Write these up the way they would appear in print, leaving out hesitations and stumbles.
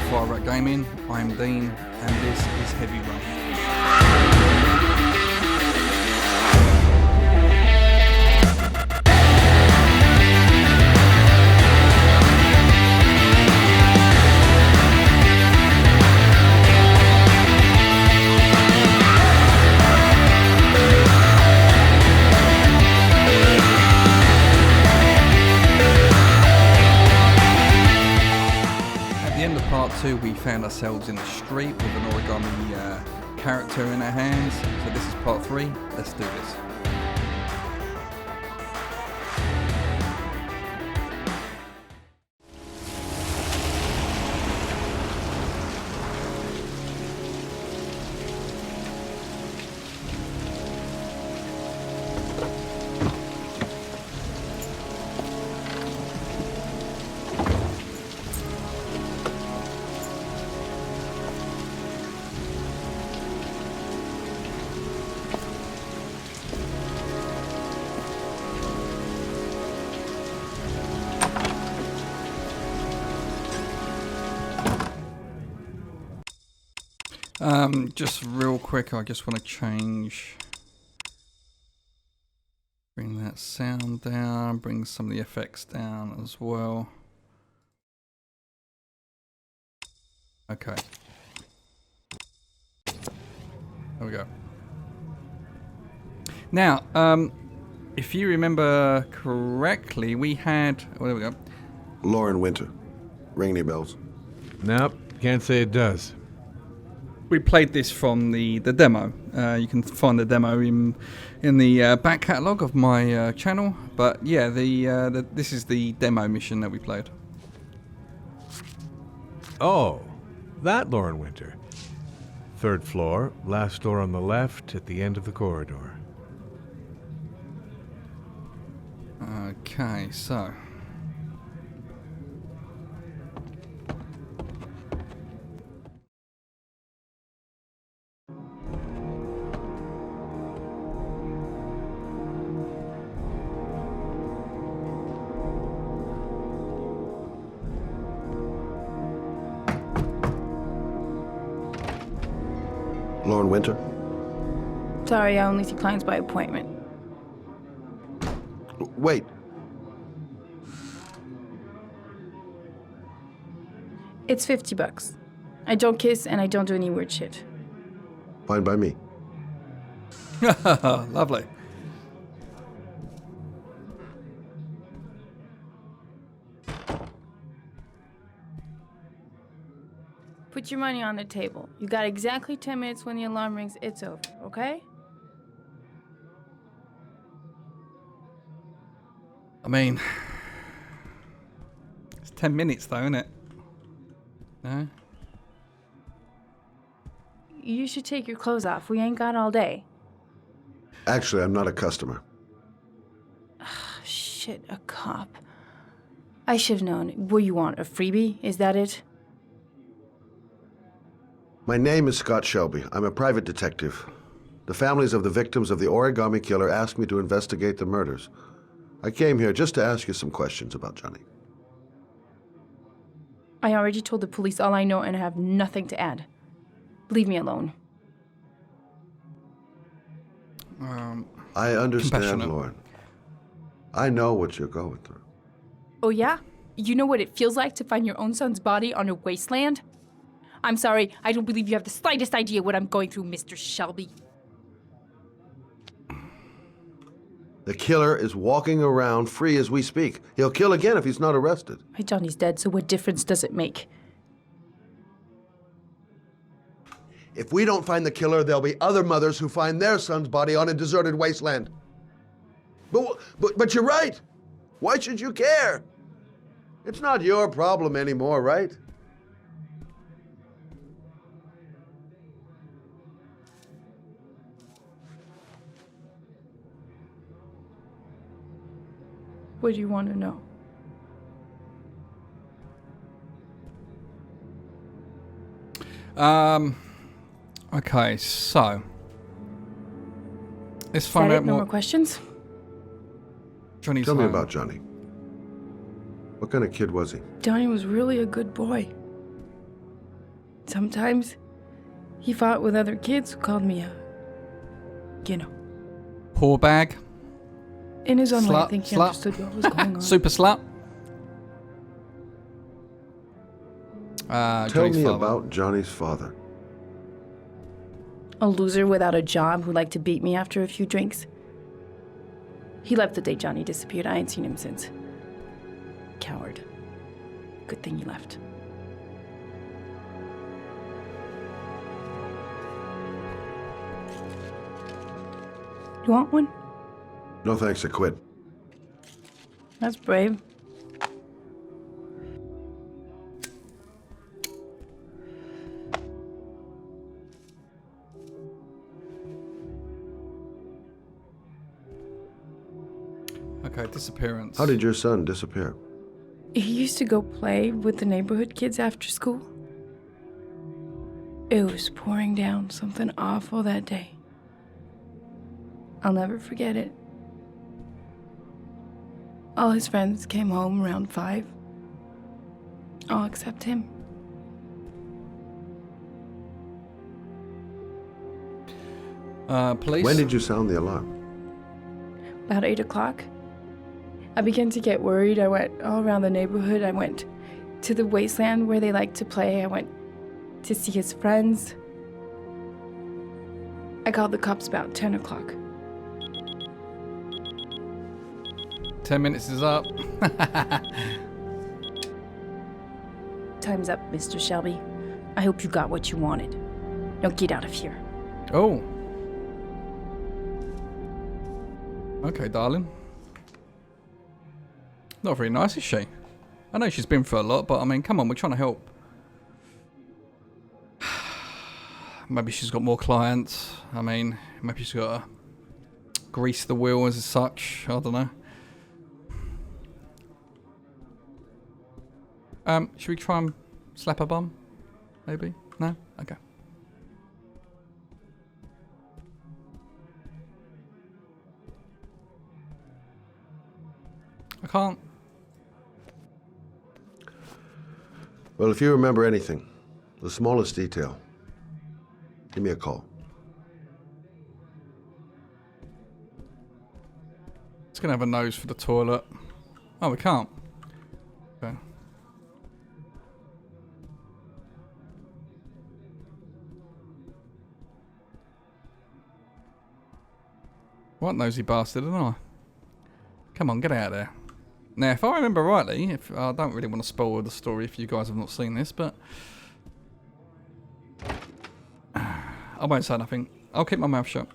FireRat Gaming. I'm Dean, and this is Heavy Run. Part 2, we found ourselves in the street with an origami character in our hands. So this is part 3. Let's do this. Just real quick, I just want to bring that sound down, bring some of the effects down as well. Okay. There we go. Now, if you remember correctly, we had, oh, there we go. Lauren Winter. Ring any bells? Nope, can't say it does. We played this from the demo. You can find the demo in the back catalogue of my channel. But yeah, this is the demo mission that we played. Oh, that Lauren Winter. 3rd floor, last door on the left at the end of the corridor. Okay, so... Lauren Winter? Sorry, I only see clients by appointment. Wait. It's $50. I don't kiss and I don't do any weird shit. Fine by me. Lovely. Put your money on the table. You got exactly 10 minutes. When the alarm rings, it's over, okay? I mean, it's 10 minutes though, isn't it? No? You should take your clothes off. We ain't got all day. Actually, I'm not a customer. Shit, a cop. I should have known. What you want, a freebie? Is that it? My name is Scott Shelby. I'm a private detective. The families of the victims of the Origami Killer asked me to investigate the murders. I came here just to ask you some questions about Johnny. I already told the police all I know and I have nothing to add. Leave me alone. I understand, Compassionate. Lauren. I know what you're going through. Oh yeah? You know what it feels like to find your own son's body on a wasteland? I'm sorry, I don't believe you have the slightest idea what I'm going through, Mr. Shelby. The killer is walking around free as we speak. He'll kill again if he's not arrested. My Johnny's dead, so what difference does it make? If we don't find the killer, there'll be other mothers who find their son's body on a deserted wasteland. But you're right. Why should you care? It's not your problem anymore, right? What do you want to know? Okay, so let's Is find that out it? No more. more questions? Johnny's Tell me home. about Johnny. What kind of kid was he? Johnny was really a good boy. Sometimes he fought with other kids who called me a, Poor bag. in his own way, I Slut, think he slut. understood what was going on. Super slut. Tell Johnny's me father. about Johnny's father. A loser without a job who liked to beat me after a few drinks. He left the day Johnny disappeared. I ain't seen him since. Coward. Good thing he left. You want one? No thanks, I quit. That's brave. Okay, disappearance. How did your son disappear? He used to go play with the neighborhood kids after school. It was pouring down something awful that day. I'll never forget it. All his friends came home around 5. All except him. Police? When did you sound the alarm? About 8 o'clock. I began to get worried. I went all around the neighborhood. I went to the wasteland where they like to play. I went to see his friends. I called the cops about 10 o'clock. 10 minutes is up. Time's up, Mr. Shelby. I hope you got what you wanted. Now get out of here. Oh. Okay, darling. Not very nice, is she? I know she's been through a lot, but I mean, come on, we're trying to help. Maybe she's got more clients. I mean, maybe she's got to grease the wheel as such. I don't know. Should we try and slap her bum? Maybe? No? Okay. I can't. Well, if you remember anything, the smallest detail, give me a call. It's going to have a nose for the toilet. Oh, we can't. Okay. What nosy bastard, am I? Come on, get out of there. Now, if I remember rightly, if I don't really want to spoil the story if you guys have not seen this, but I won't say nothing. I'll keep my mouth shut.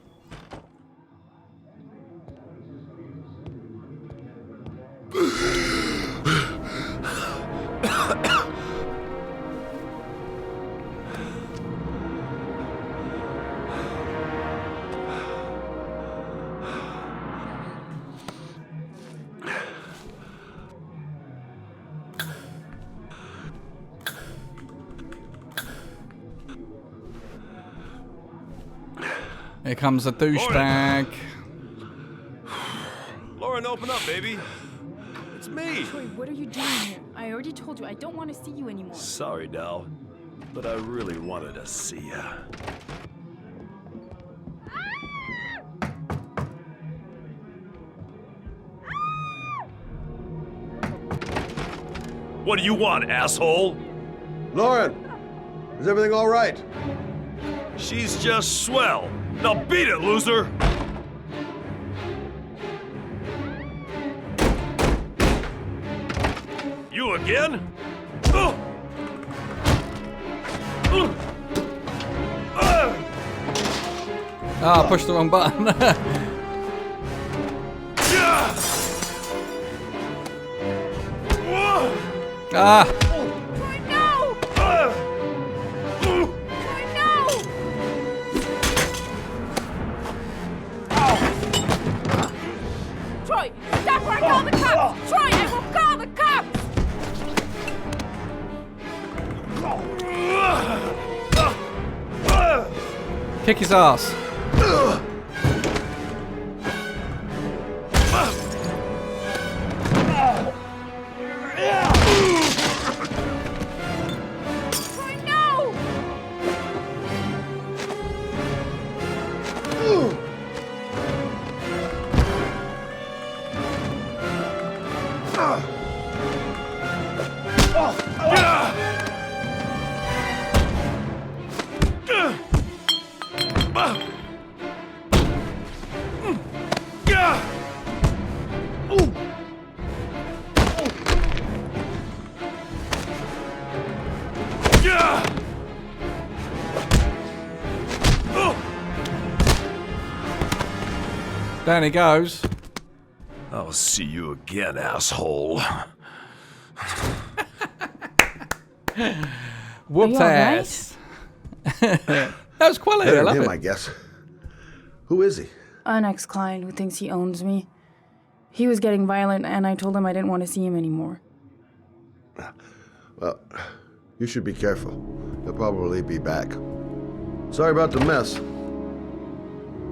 Here comes a douchebag. Lauren, open up, baby. It's me. Troy, what are you doing here? I already told you I don't want to see you anymore. Sorry, Dal, but I really wanted to see ya. What do you want, asshole? Lauren, is everything all right? She's just swell. Now beat it, loser! You again? Ah, I pushed the wrong button. Ah! Troy, no! Troy, no! Troy, stop or I call the cops! Troy, I will call the cops! Kick his ass. Troy, no! Down he goes. I'll see you again, asshole. Whooped Are you all ass. That was quality. I Better love than him, it. I guess. Who is he? An ex-client who thinks he owns me. He was getting violent, and I told him I didn't want to see him anymore. Well, you should be careful. He'll probably be back. Sorry about the mess.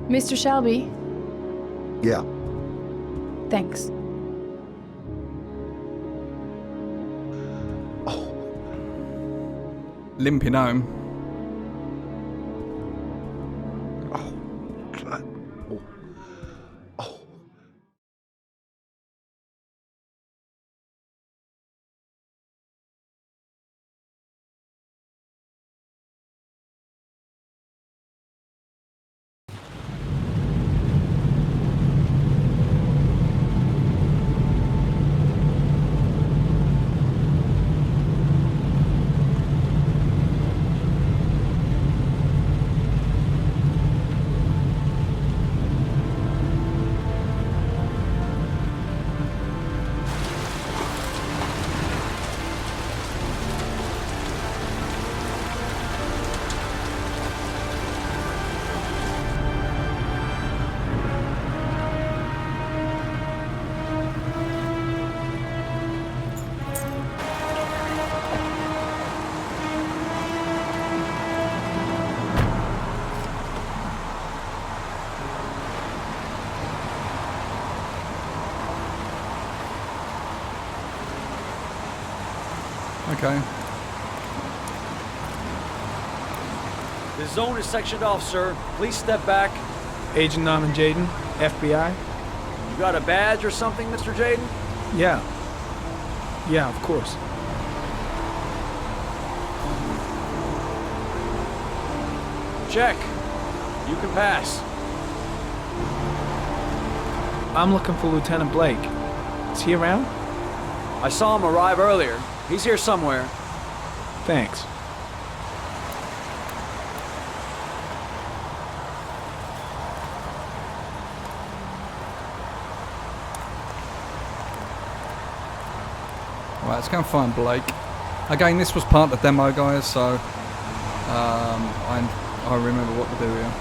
Mr. Shelby, Yeah. thanks. Limping home. Oh, God. Oh. Oh. Okay. The zone is sectioned off, sir. Please step back. Agent Norman Jaden, FBI? You got a badge or something, Mr. Jaden? Yeah. Yeah, of course. Check. You can pass. I'm looking for Lieutenant Blake. Is he around? I saw him arrive earlier. He's here somewhere. Thanks. Right, let's go and find Blake. Again, this was part of the demo, guys, so I remember what to do here.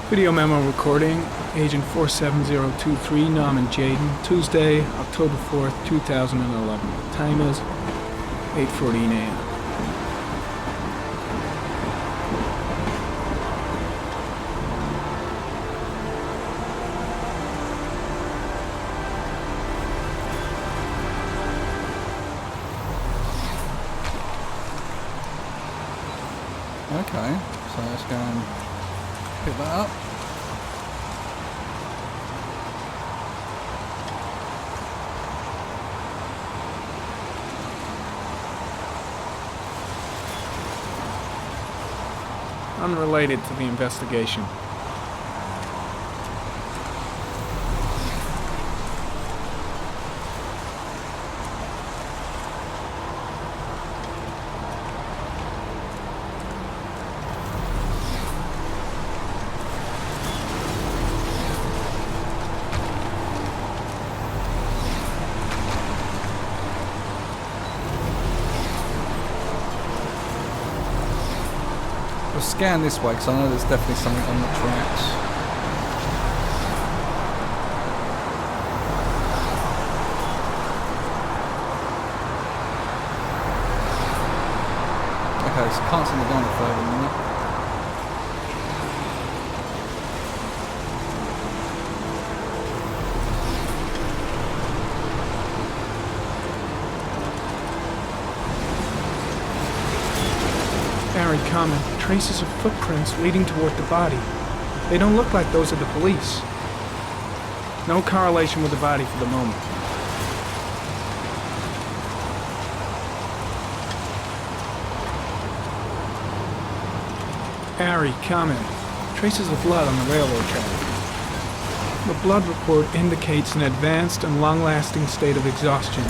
Video memo recording, Agent 47023, Norman Jaden, Tuesday, October 4th, 2011. Time is 8:14 a.m. Okay, so let's go and pick that up. Unrelated to the investigation. We'll scan this way because I know there's definitely something on the tracks. Okay, so can't seem to go any further than that. Barry comment, traces of footprints leading toward the body. They don't look like those of the police. No correlation with the body for the moment. Barry comment, traces of blood on the railroad track. The blood report indicates an advanced and long-lasting state of exhaustion.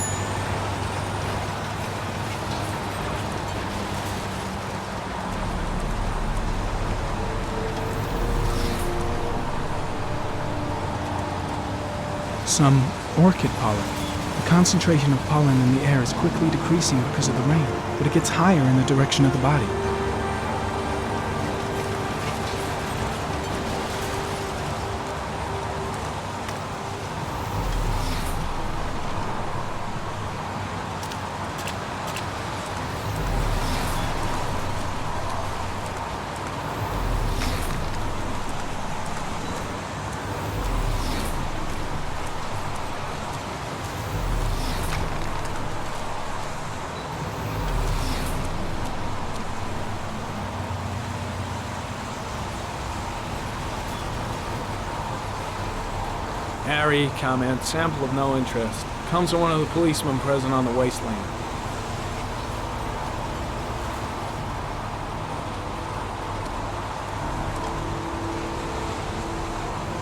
Some orchid pollen. The concentration of pollen in the air is quickly decreasing because of the rain, but it gets higher in the direction of the body. Harry, comment, sample of no interest. Comes from one of the policemen present on the wasteland.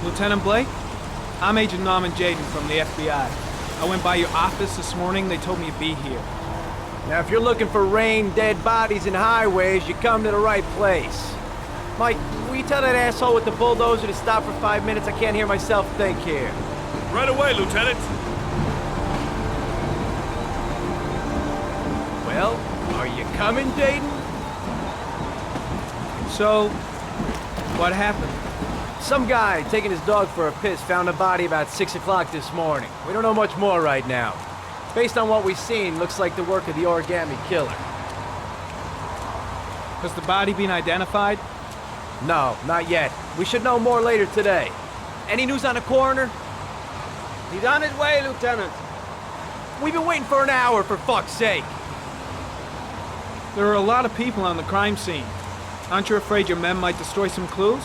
Lieutenant Blake? I'm Agent Norman Jaden from the FBI. I went by your office this morning, they told me you'd be here. Now, if you're looking for rain, dead bodies, and highways, you come to the right place. Mike, will you tell that asshole with the bulldozer to stop for 5 minutes? I can't hear myself think here. Right away, Lieutenant. Well, are you coming, Jaden? So, what happened? Some guy taking his dog for a piss found a body about 6 o'clock this morning. We don't know much more right now. Based on what we've seen, looks like the work of the Origami Killer. Has the body been identified? No, not yet. We should know more later today. Any news on the coroner? He's on his way, Lieutenant. We've been waiting for an hour, for fuck's sake. There are a lot of people on the crime scene. Aren't you afraid your men might destroy some clues?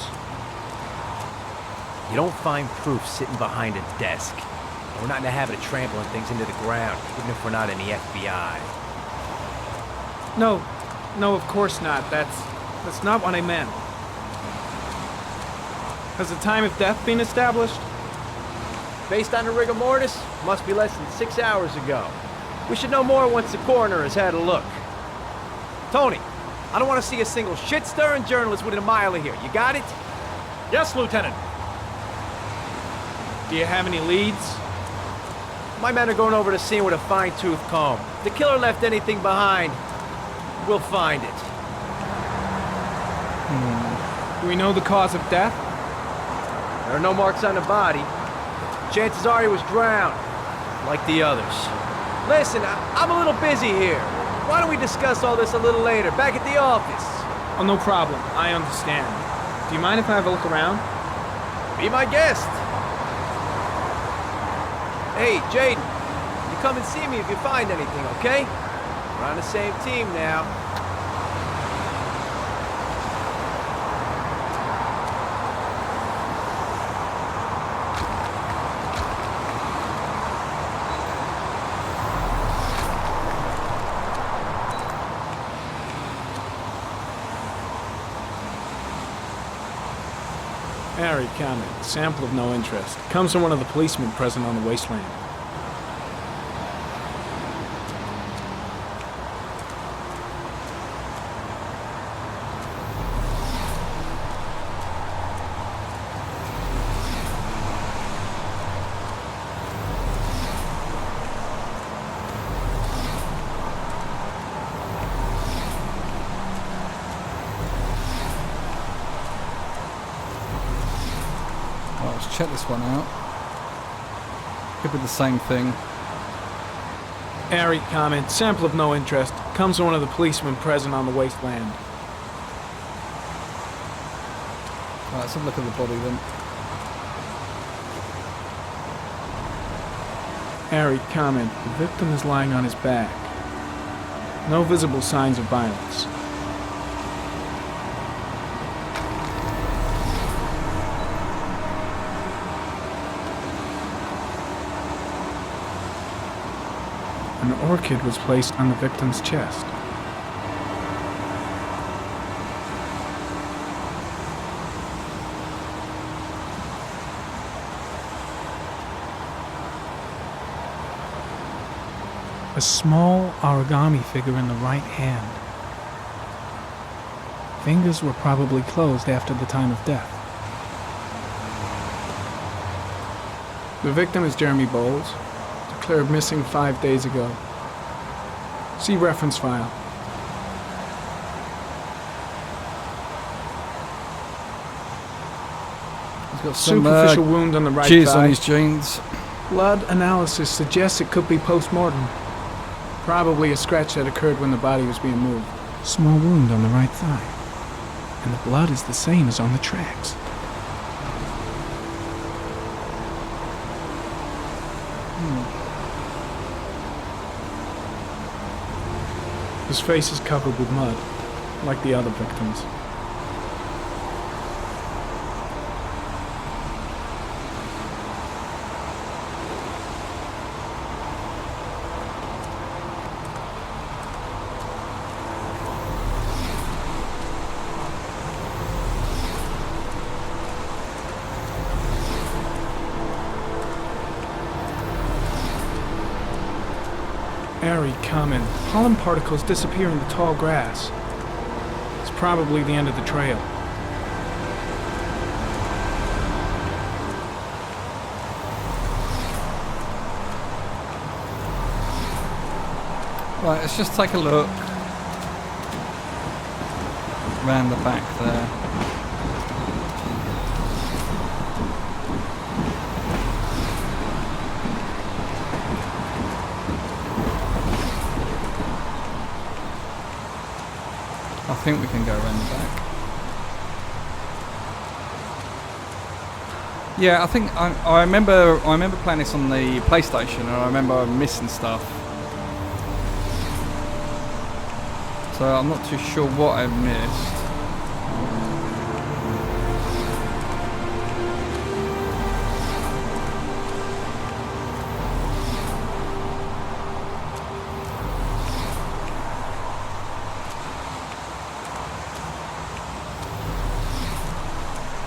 You don't find proof sitting behind a desk. And we're not in the habit of trampling things into the ground, even if we're not in the FBI. No, of course not. That's not what I meant. Has the time of death been established? Based on the rigor mortis, must be less than 6 hours ago. We should know more once the coroner has had a look. Tony, I don't want to see a single shit-stirring journalist within a mile of here. You got it? Yes, Lieutenant. Do you have any leads? My men are going over the scene with a fine-tooth comb. If the killer left anything behind, we'll find it. Do we know the cause of death? There are no marks on the body. Chances are he was drowned, like the others. Listen, I'm a little busy here. Why don't we discuss all this a little later, back at the office? Oh, no problem. I understand. Do you mind if I have a look around? Be my guest. Hey, Jaden, you come and see me if you find anything, okay? We're on the same team now. Harry, comment. Sample of no interest. Comes from one of the policemen present on the wasteland. Well, let's check this one out. Could be the same thing. Harry, comment. Sample of no interest. Comes from one of the policemen present on the wasteland. Right, let's have a look at the body then. Harry, comment. The victim is lying on his back. No visible signs of violence. An orchid was placed on the victim's chest. A small origami figure in the right hand. Fingers were probably closed after the time of death. The victim is Jeremy Bowles, declared missing 5 days ago. See reference file. He's got some Superficial wound on the right jizz thigh. on his jeans. Blood analysis suggests it could be post-mortem. Probably a scratch that occurred when the body was being moved. Small wound on the right thigh. And the blood is the same as on the tracks. His face is covered with mud, like the other victims. Very common. Pollen particles disappear in the tall grass. It's probably the end of the trail. Right, let's just take a look around the back there. I think we can go around the back. Yeah, I think I remember playing this on the PlayStation, and I remember missing stuff. So I'm not too sure what I missed.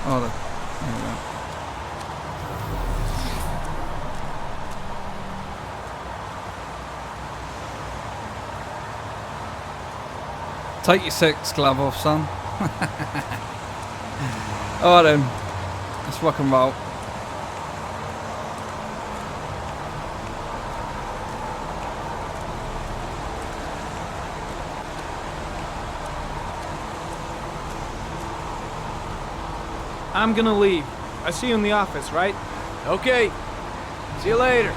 Oh, there we go. Take your sex glove off, son. Alright then, let's rock and roll. I'm gonna leave. I see you in the office, right? Okay. See you later.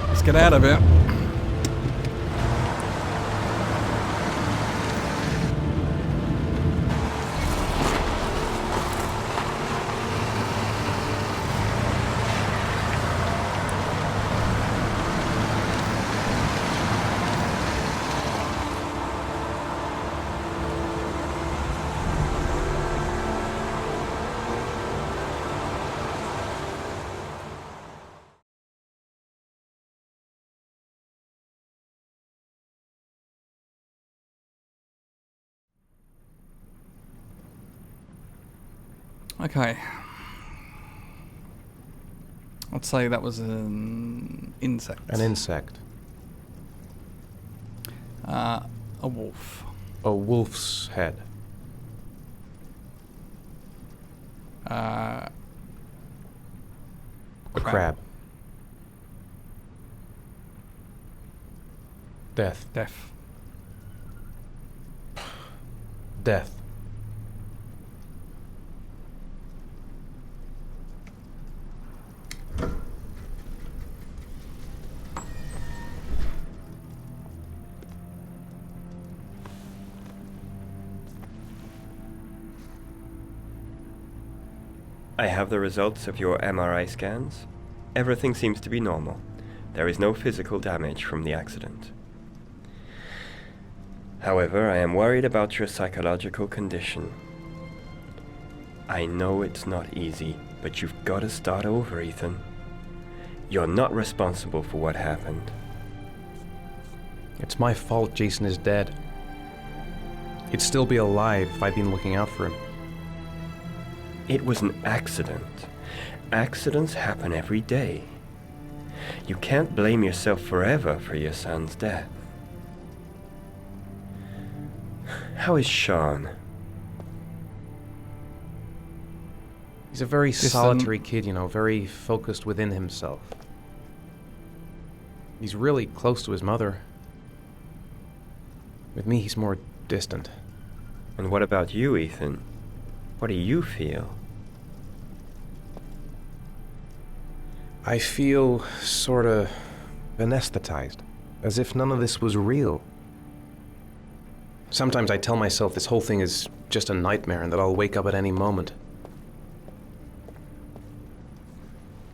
Let's get out of here. Okay. I'd say that was an insect. An insect. A wolf. A wolf's head. A crab. Death. Death. Death. I have the results of your MRI scans. Everything seems to be normal. There is no physical damage from the accident. However, I am worried about your psychological condition. I know it's not easy, but you've got to start over, Ethan. You're not responsible for what happened. It's my fault Jason is dead. He'd still be alive if I'd been looking out for him. It was an accident. Accidents happen every day. You can't blame yourself forever for your son's death. How is Sean? He's a very solitary kid, you know, very focused within himself. He's really close to his mother. With me, he's more distant. And what about you, Ethan? What do you feel? I feel sort of anesthetized, as if none of this was real. Sometimes I tell myself this whole thing is just a nightmare and that I'll wake up at any moment.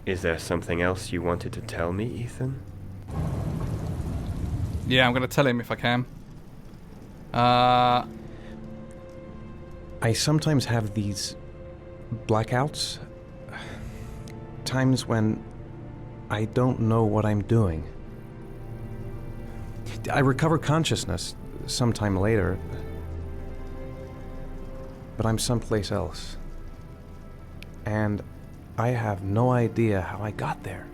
Is there something else you wanted to tell me, Ethan? Yeah, I'm going to tell him if I can. I sometimes have these blackouts. Times when I don't know what I'm doing. I recover consciousness sometime later, but I'm someplace else. And I have no idea how I got there.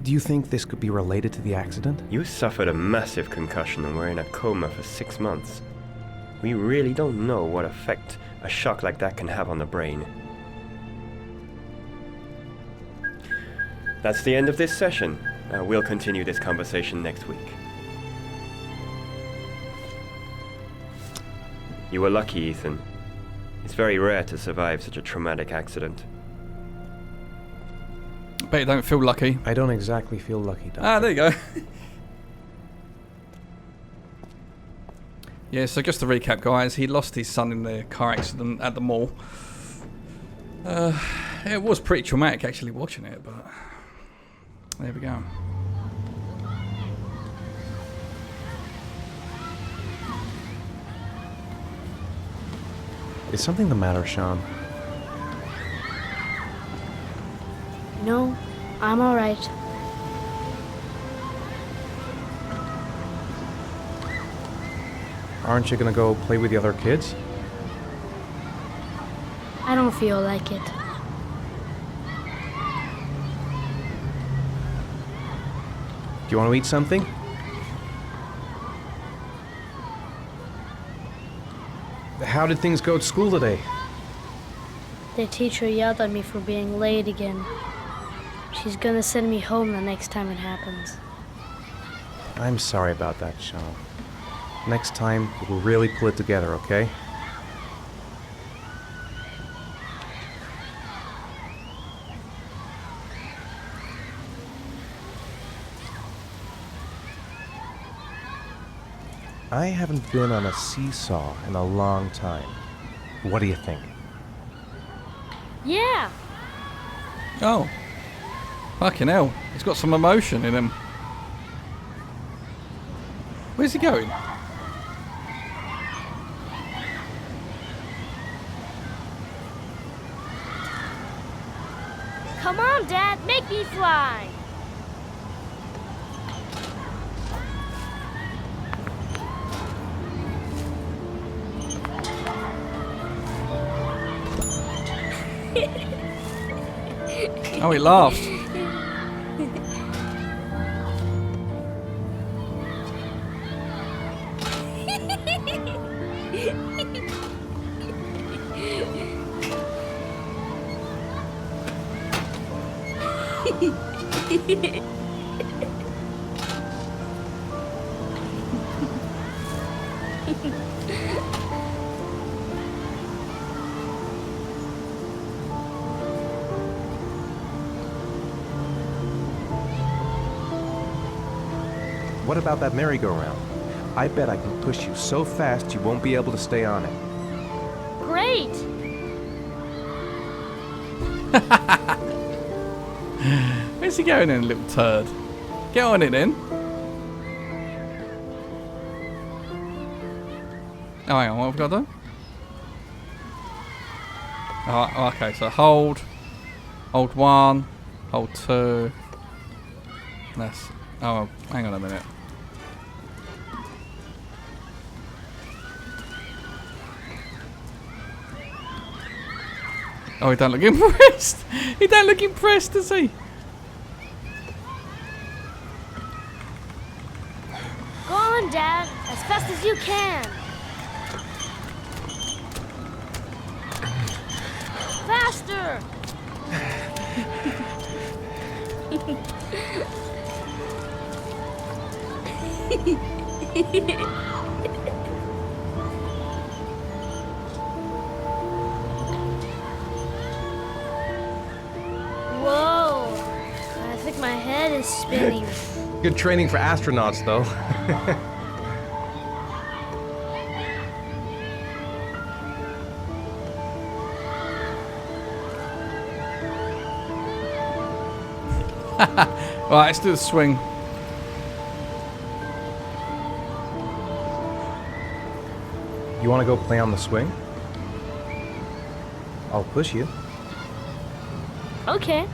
Do you think this could be related to the accident? You suffered a massive concussion and were in a coma for 6 months. We really don't know what effect a shock like that can have on the brain. That's the end of this session. We'll continue this conversation next week. You were lucky, Ethan. It's very rare to survive such a traumatic accident. Bet you don't feel lucky. I don't exactly feel lucky, Doctor. Ah, there you go. Yeah, so just to recap, guys, he lost his son in the car accident at the mall. It was pretty traumatic actually watching it, but there we go. Is something the matter, Sean? No, I'm all right. Aren't you gonna go play with the other kids? I don't feel like it. Do you want to eat something? How did things go at school today? The teacher yelled at me for being late again. She's gonna send me home the next time it happens. I'm sorry about that, Sean. Next time, we'll really pull it together, okay? I haven't been on a seesaw in a long time. What do you think? Yeah! Oh. Fucking hell. He's got some emotion in him. Where's he going? Come on, Dad, make me fly! Oh, he laughed. What about that merry-go-round? I bet I can push you so fast you won't be able to stay on it. Great! Where's he going then, little turd? Get on it then. Oh, hang on, what have we got to do? Oh, okay, so hold 1, hold 2. That's, oh, hang on a minute. Oh, he don't look impressed. He don't look impressed, does he? Go on, Dad, as fast as you can. Faster! Whoa! I think my head is spinning. Good training for astronauts, though. Right, let's do the swing. You want to go play on the swing? I'll push you. Okay.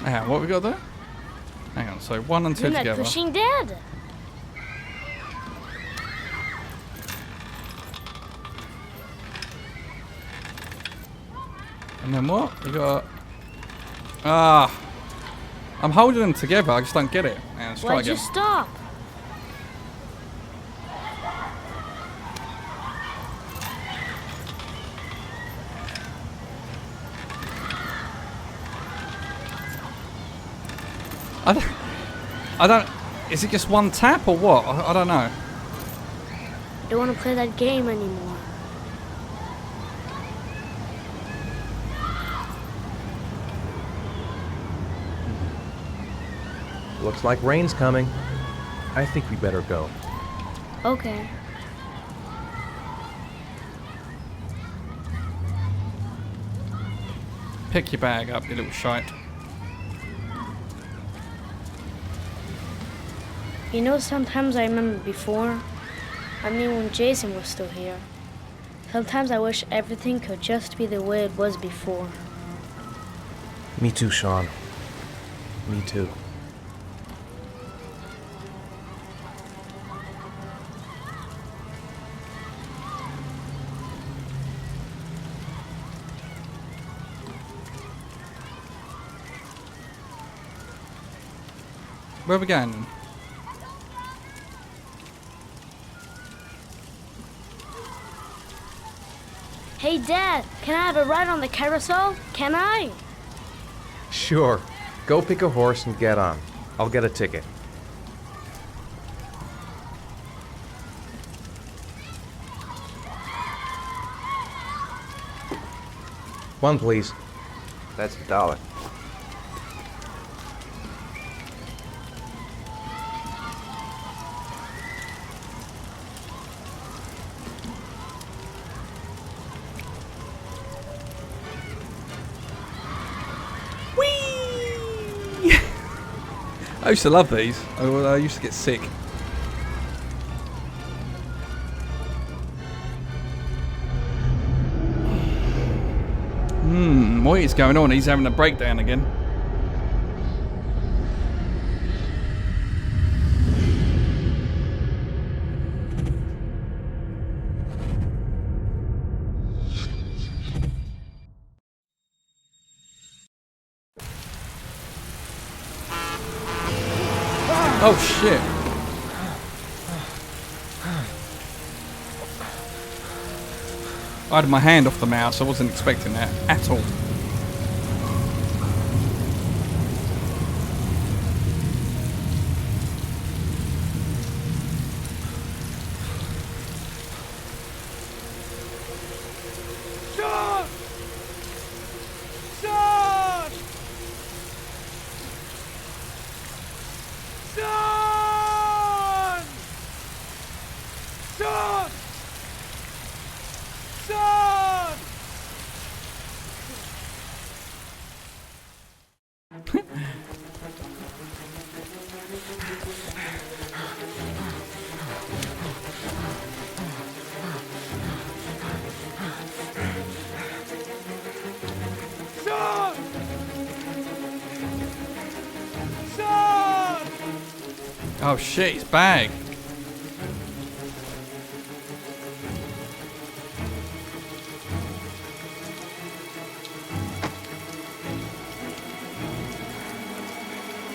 Hang on, what we got there? Hang on, so 1 and 2 You're not together. pushing Dad. And then what? We got... Ah! I'm holding them together, I just don't get it. Hang on, let's try Why'd you again. stop? I don't... Is it just one tap or what? I don't know. I don't want to play that game anymore. Looks like rain's coming. I think we better go. Okay. Pick your bag up, you little shite. You know, sometimes I remember before. I mean, when Jason was still here. Sometimes I wish everything could just be the way it was before. Me too, Sean. Me too. Where are we going? Hey, Dad, can I have a ride on the carousel? Can I? Sure. Go pick a horse and get on. I'll get a ticket. One, please. That's $1. I used to love these. I used to get sick. What is going on? He's having a breakdown again. Oh shit. I had my hand off the mouse, I wasn't expecting that at all. Son! Son! Oh shit, his bag.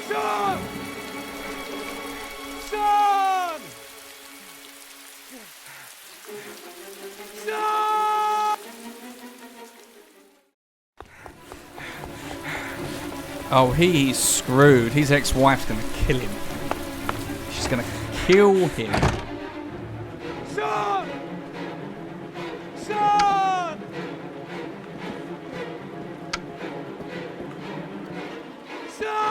Son! Son! Son! Oh, he's screwed. His ex-wife's gonna kill him. She's gonna kill him. Son! Son! Son!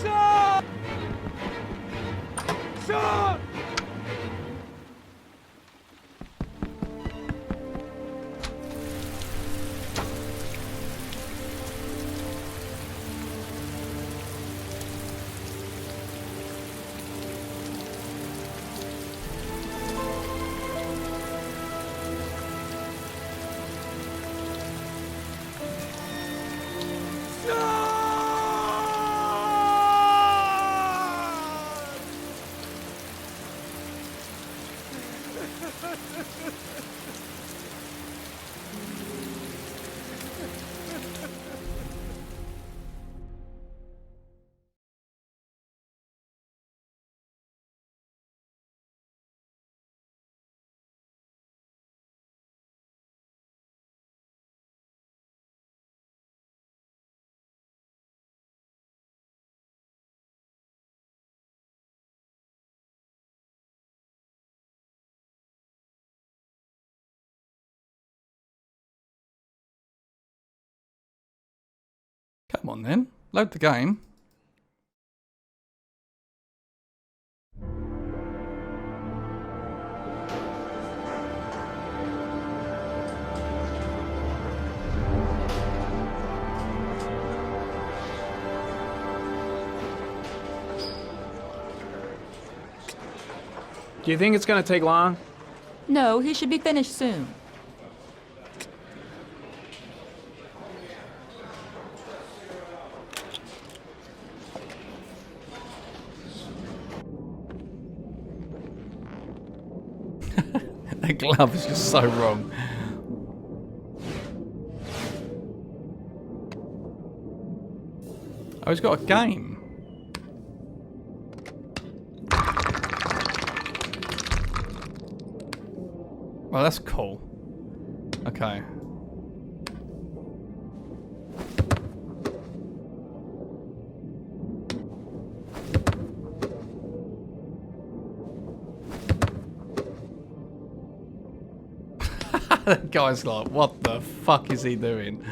Son! Son! Come on then, load the game. Do you think it's gonna take long? No, he should be finished soon. That glove is just so wrong. Oh, he's got a game. Well, that's cool. Okay. That guy's like, what the fuck is he doing?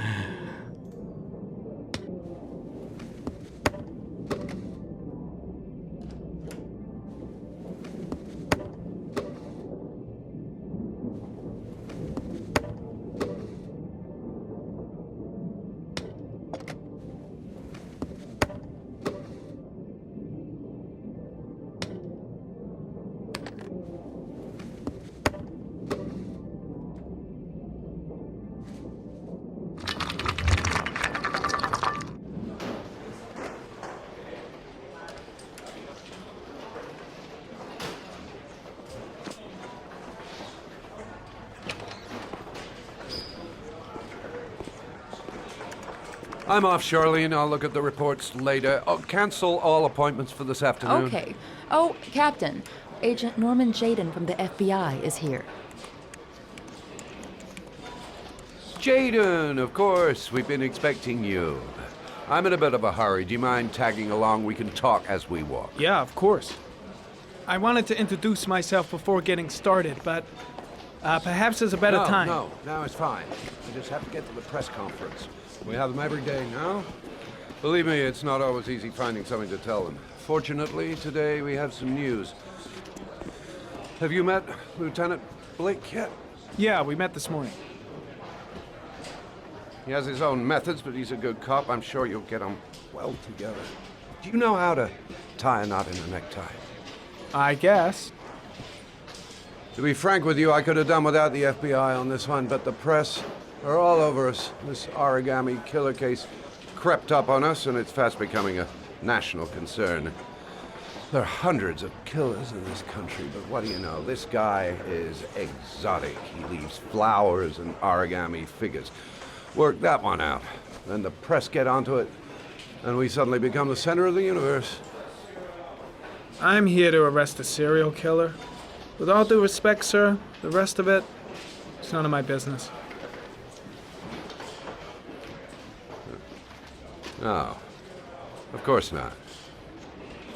I'm off, Charlene. I'll look at the reports later. Oh, cancel all appointments for this afternoon. Okay. Oh, Captain, Agent Norman Jaden from the FBI is here. Jaden, of course. We've been expecting you. I'm in a bit of a hurry. Do you mind tagging along? We can talk as we walk. Yeah, of course. I wanted to introduce myself before getting started, but perhaps there's a better time. No, now it's fine. I just have to get to the press conference. We have them every day now. Believe me, it's not always easy finding something to tell them. Fortunately, today we have some news. Have you met Lieutenant Blake yet? Yeah, we met this morning. He has his own methods, but he's a good cop. I'm sure you'll get on well together. Do you know how to tie a knot in a necktie? I guess. To be frank with you, I could have done without the FBI on this one, but the press are all over us. This Origami Killer case crept up on us, and it's fast becoming a national concern. There are hundreds of killers in this country, but what do you know? This guy is exotic. He leaves flowers and origami figures. Work that one out. Then the press get onto it, and we suddenly become the center of the universe. I'm here to arrest a serial killer. With all due respect, sir, the rest of it, it's none of my business. No, of course not.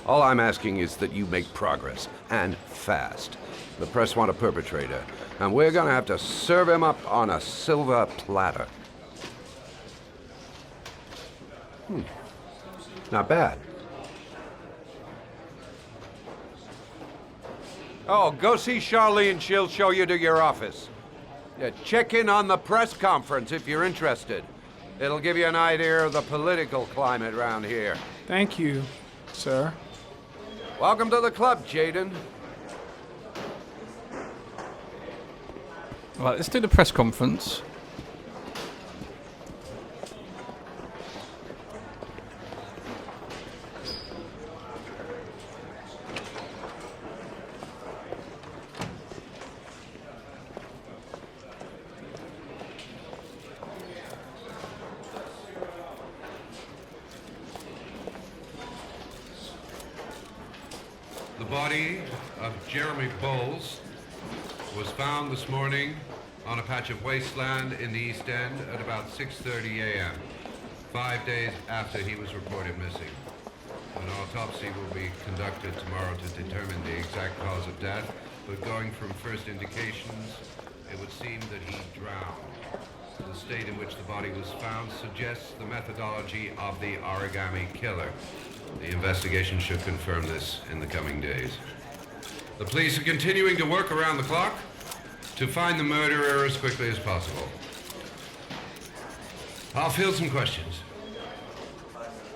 All I'm asking is that you make progress, and fast. The press want a perpetrator, and we're gonna have to serve him up on a silver platter. Not bad. Oh, go see Charlene. She'll show you to your office. Yeah, check in on the press conference if you're interested. It'll give you an idea of the political climate around here. Thank you, sir. Welcome to the club, Jaden. Right, let's do the press conference. The body of Jeremy Bowles was found this morning on a patch of wasteland in the East End at about 6:30 a.m., 5 days after he was reported missing. An autopsy will be conducted tomorrow to determine the exact cause of death, but going from first indications, it would seem that he drowned. The state in which the body was found suggests the methodology of the Origami Killer. The investigation should confirm this in the coming days. The police are continuing to work around the clock to find the murderer as quickly as possible. I'll field some questions.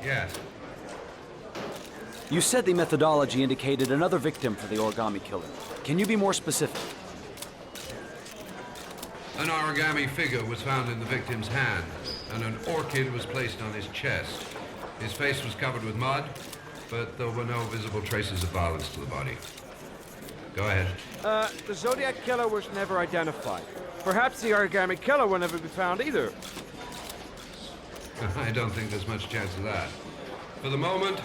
Yes. You said the methodology indicated another victim for the Origami Killer. Can you be more specific? An origami figure was found in the victim's hand, and an orchid was placed on his chest. His face was covered with mud, but there were no visible traces of violence to the body. Go ahead. The Zodiac Killer was never identified. Perhaps the Origami Killer will never be found either. I don't think there's much chance of that. For the moment,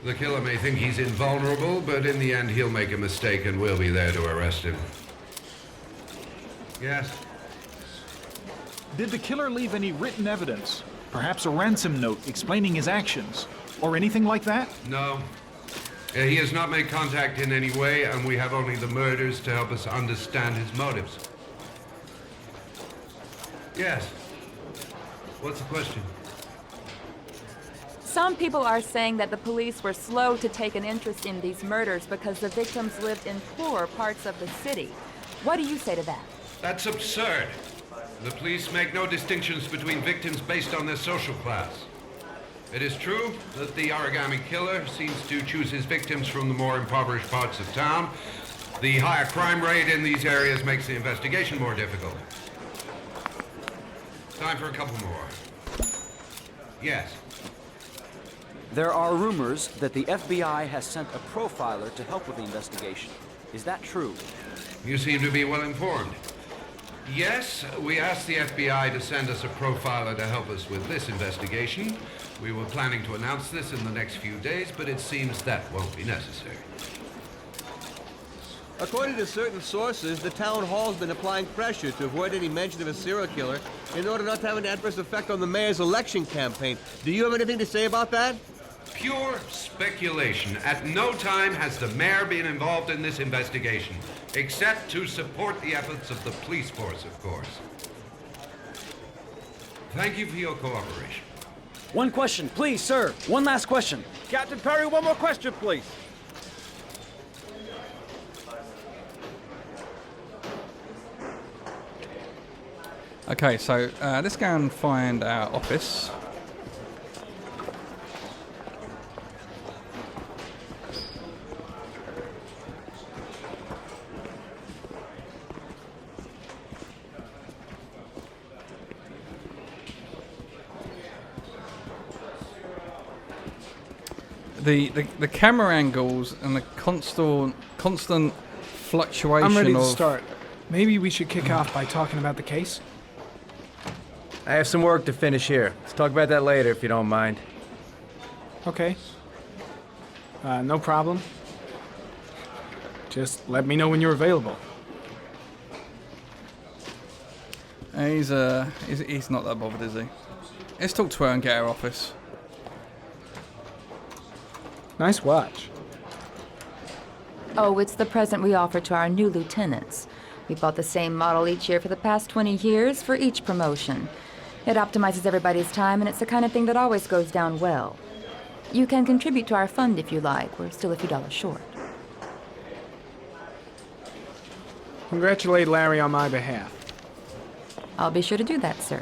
the killer may think he's invulnerable, but in the end he'll make a mistake and we'll be there to arrest him. Yes? Did the killer leave any written evidence? Perhaps a ransom note explaining his actions? Or anything like that? No. He has not made contact in any way, and we have only the murders to help us understand his motives. Yes. What's the question? Some people are saying that the police were slow to take an interest in these murders because the victims lived in poorer parts of the city. What do you say to that? That's absurd. The police make no distinctions between victims based on their social class. It is true that the Origami Killer seems to choose his victims from the more impoverished parts of town. The higher crime rate in these areas makes the investigation more difficult. Time for a couple more. Yes. There are rumors that the FBI has sent a profiler to help with the investigation. Is that true? You seem to be well informed. Yes, we asked the FBI to send us a profiler to help us with this investigation. We were planning to announce this in the next few days, but it seems that won't be necessary. According to certain sources, the town hall's been applying pressure to avoid any mention of a serial killer in order not to have an adverse effect on the mayor's election campaign. Do you have anything to say about that? Pure speculation. At no time has the mayor been involved in this investigation, except to support the efforts of the police force, of course. Thank you for your cooperation. One question, please, sir. One last question. Captain Perry, one more question, please. Okay, so let's go and find our office. The camera angles and the constant fluctuation. I'm ready to start. Maybe we should kick off by talking about the case? I have some work to finish here. Let's talk about that later if you don't mind. Okay. No problem. Just let me know when you're available. He's not that bothered, is he? Let's talk to her and get her office. Nice watch. Oh, it's the present we offer to our new lieutenants. We bought the same model each year for the past 20 years for each promotion. It optimizes everybody's time, and it's the kind of thing that always goes down well. You can contribute to our fund if you like. We're still a few dollars short. Congratulate Larry on my behalf. I'll be sure to do that, sir.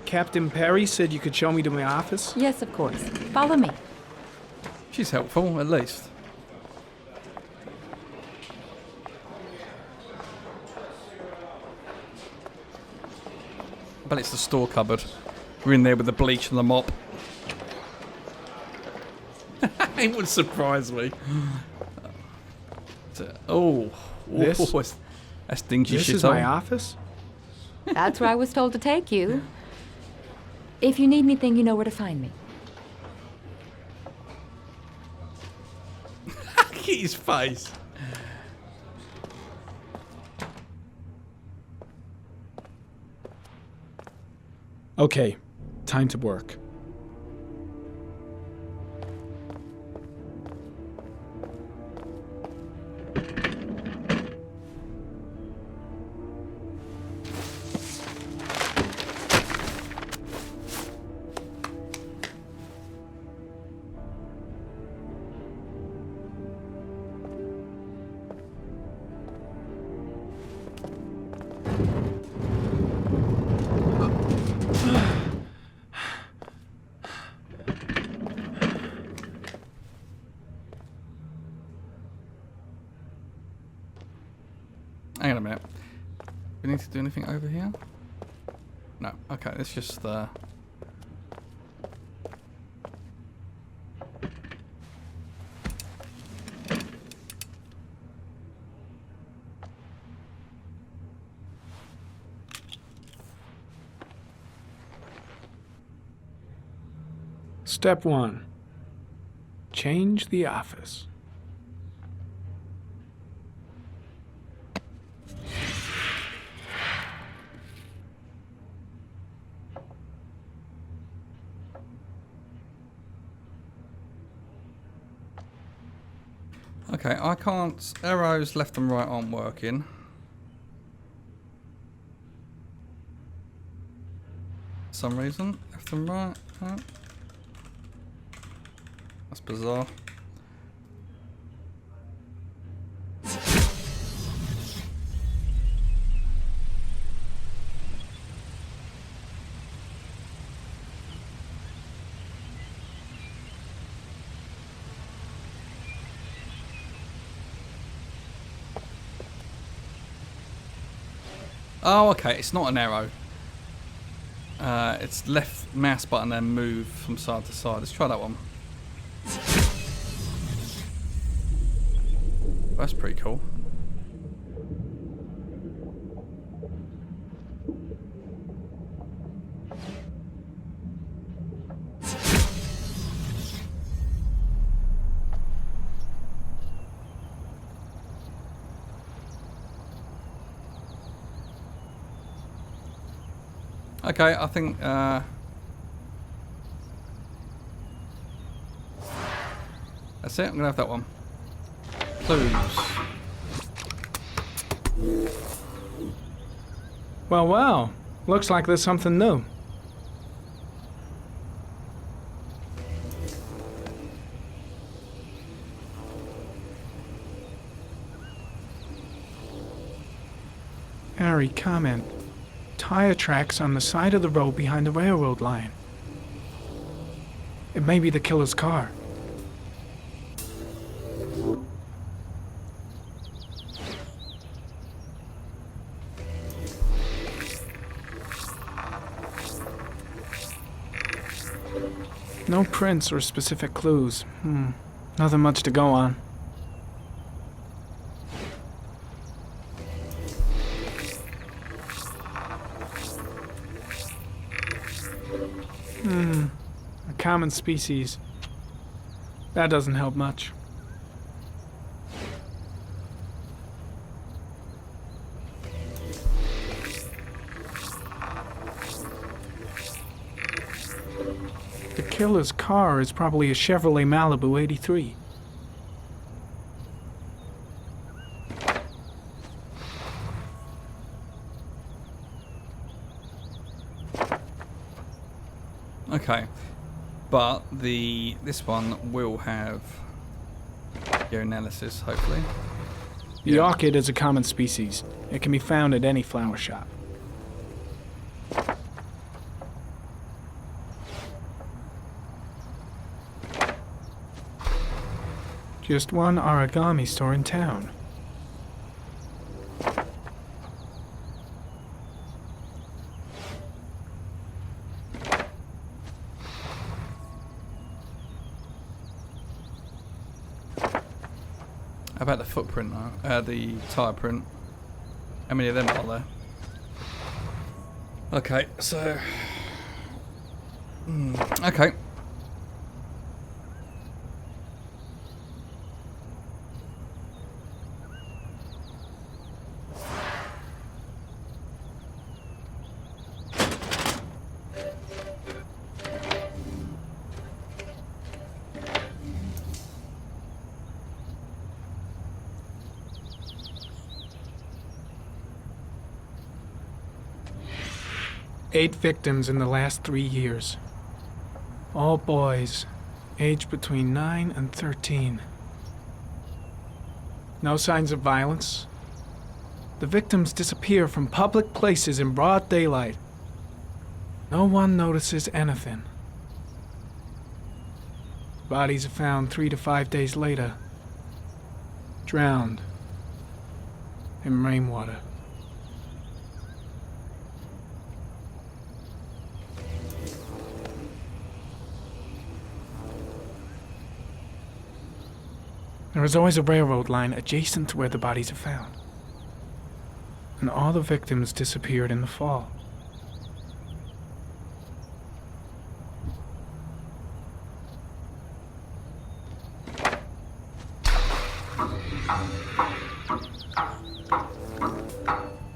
Captain Perry said you could show me to my office? Yes, of course. Follow me. She's helpful, at least. But it's the store cupboard. We're in there with the bleach and the mop. It would surprise me. Oh, This? That's dingy shit. This is my office? That's where I was told to take you. If you need anything, you know where to find me. Look at his face. Okay, time to work. Hang on a minute. We need to do anything over here? No. Okay, let's just Step 1. Change the office. Okay, I can't. Arrows left and right aren't working. For some reason, left and right. Oh. That's bizarre. Oh, okay. It's not an arrow. It's left mouse button and move from side to side. Let's try that one. That's pretty cool. Okay, I think that's it. I'm gonna have that one. Clues. Well, wow. Looks like there's something new. Ari, comment. Tire tracks on the side of the road behind the railroad line. It may be the killer's car. No prints or specific clues. Nothing much to go on. A common species. That doesn't help much. The killer's car is probably a Chevrolet Malibu 83. Okay, but this one will have your analysis, hopefully. The orchid is a common species. It can be found at any flower shop. Just one origami store in town. How about the footprint now? The tire print. How many of them are there? Okay, so... okay. Eight victims in the last 3 years. All boys, aged between 9 and 13. No signs of violence. The victims disappear from public places in broad daylight. No one notices anything. Bodies are found 3 to 5 days later, drowned in rainwater. There is always a railroad line adjacent to where the bodies are found. And all the victims disappeared in the fall.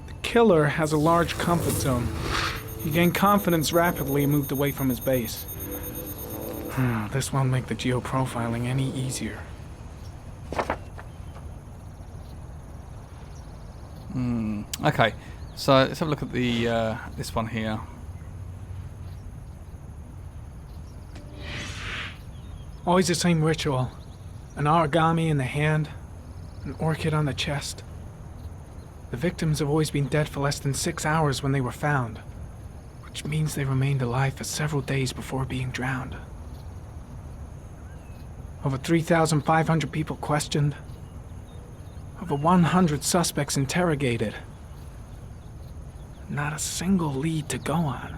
The killer has a large comfort zone. He gained confidence rapidly and moved away from his base. This won't make the geoprofiling any easier. Okay, so let's have a look at the this one here. Always the same ritual. An origami in the hand, an orchid on the chest. The victims have always been dead for less than 6 hours when they were found, which means they remained alive for several days before being drowned. Over 3,500 people questioned. Over 100 suspects interrogated. Not a single lead to go on.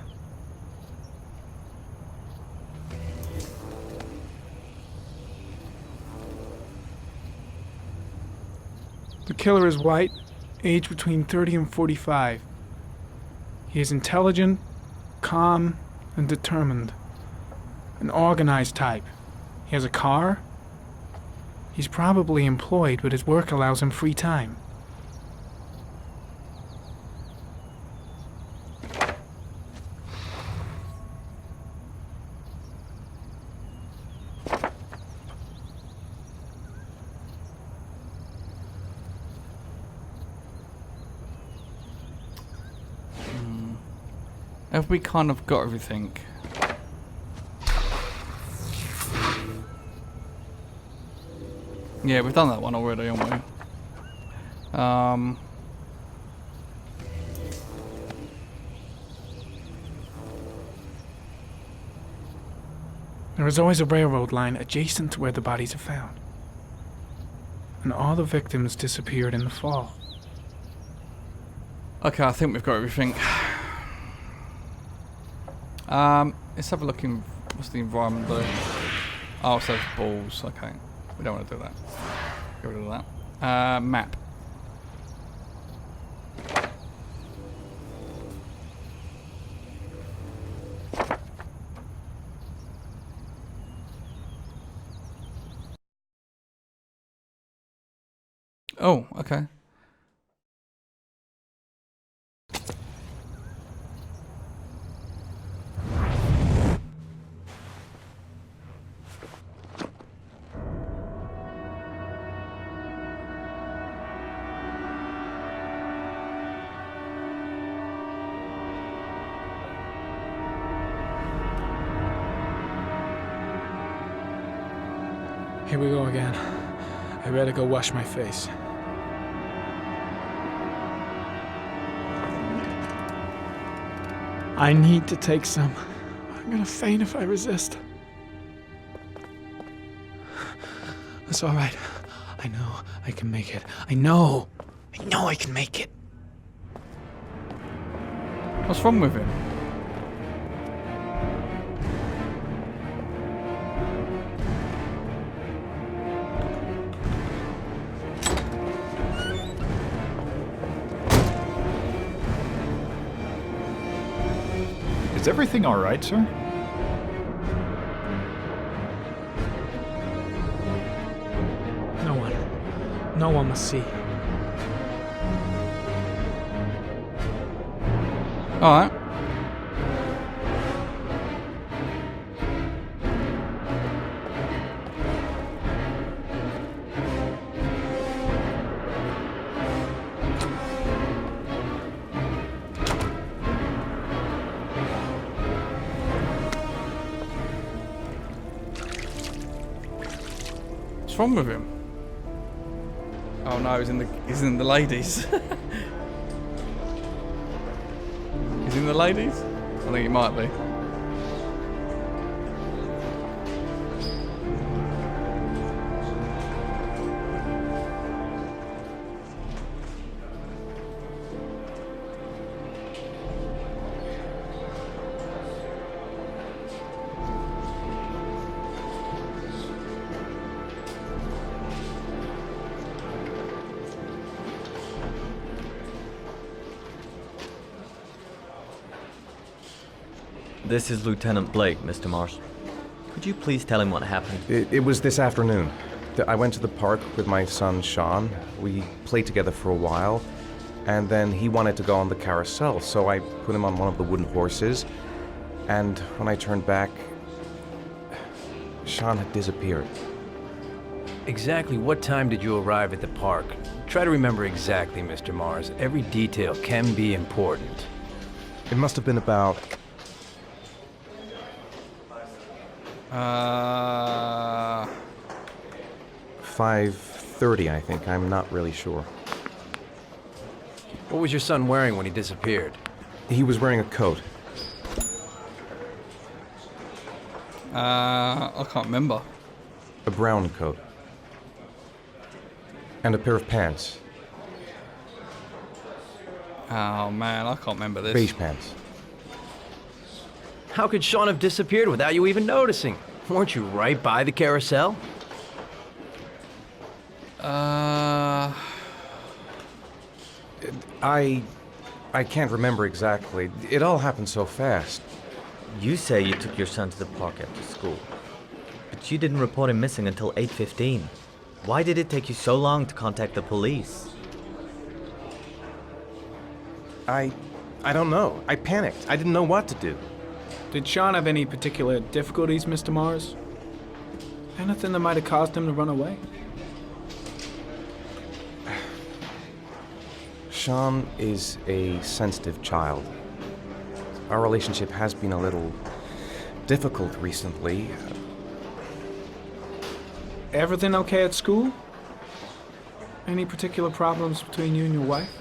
The killer is white, aged between 30 and 45. He is intelligent, calm, and determined. An organized type. He has a car. He's probably employed, but his work allows him free time. Have we kind of got everything? Yeah, we've done that one already, haven't we? There is always a railroad line adjacent to where the bodies are found. And all the victims disappeared in the fall. Okay, I think we've got everything. Let's have a look in. What's the environment there? Oh, so it's balls. Okay, we don't want to do that. Get rid of that. Map. Oh, okay. Here we go again. I better go wash my face. I need to take some. I'm gonna faint if I resist. That's all right. I know I can make it. I know I can make it. What's wrong with him? Is everything all right, sir? No one must see. Alright. What's wrong with him? Oh no, he's in the ladies. He's in the ladies? I think he might be. This is Lieutenant Blake, Mr. Mars. Could you please tell him what happened? It was this afternoon. I went to the park with my son, Sean. We played together for a while, and then he wanted to go on the carousel, so I put him on one of the wooden horses, and when I turned back, Sean had disappeared. Exactly what time did you arrive at the park? Try to remember exactly, Mr. Mars. Every detail can be important. It must have been about... 5:30, I think. I'm not really sure. What was your son wearing when he disappeared? He was wearing a coat. I can't remember. A brown coat. And a pair of pants. Oh man, I can't remember this. Beige pants. How could Sean have disappeared without you even noticing? Weren't you right by the carousel? I can't remember exactly. It all happened so fast. You say you took your son to the park after school, but you didn't report him missing until 8:15. Why did it take you so long to contact the police? I don't know. I panicked. I didn't know what to do. Did Sean have any particular difficulties, Mr. Mars? Anything that might have caused him to run away? Sean is a sensitive child. Our relationship has been a little difficult recently. Everything okay at school? Any particular problems between you and your wife?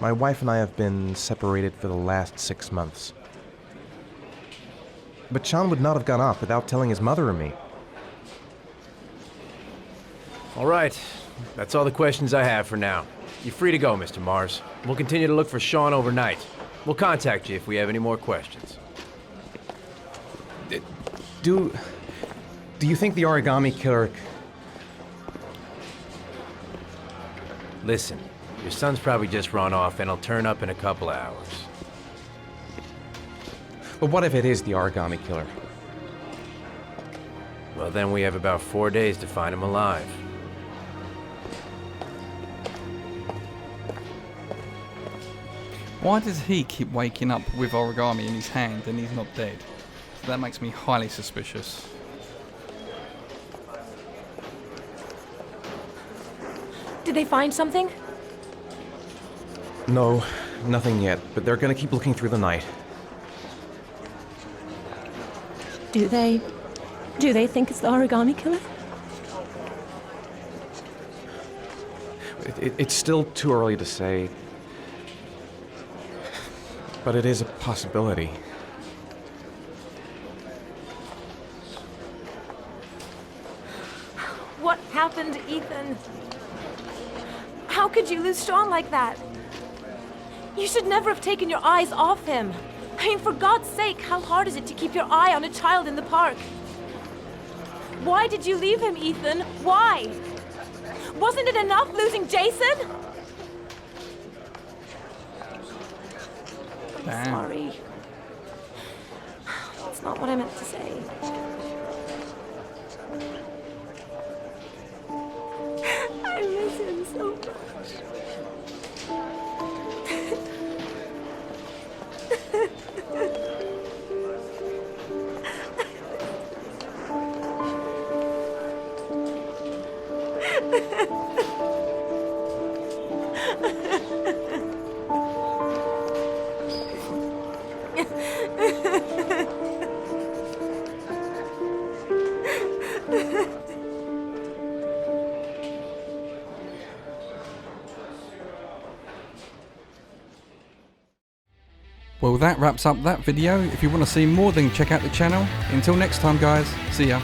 My wife and I have been separated for the last 6 months. But Sean would not have gone up without telling his mother or me. All right. That's all the questions I have for now. You're free to go, Mr. Mars. We'll continue to look for Sean overnight. We'll contact you if we have any more questions. Do you think the Origami Killer... Listen, your son's probably just run off and he'll turn up in a couple of hours. But what if it is the Origami Killer? Well, then we have about 4 days to find him alive. Why does he keep waking up with origami in his hand and he's not dead? That makes me highly suspicious. Did they find something? No, nothing yet, but they're gonna keep looking through the night. Do they think it's the Origami Killer? It's still too early to say. But it is a possibility. What happened, Ethan? How could you lose Sean like that? You should never have taken your eyes off him. I mean, for God's sake, how hard is it to keep your eye on a child in the park? Why did you leave him, Ethan? Why? Wasn't it enough losing Jason? I'm sorry. That's not what I meant to say. I miss him so much. Well, that wraps up that video. If you want to see more, then check out the channel. Until next time, guys. See ya.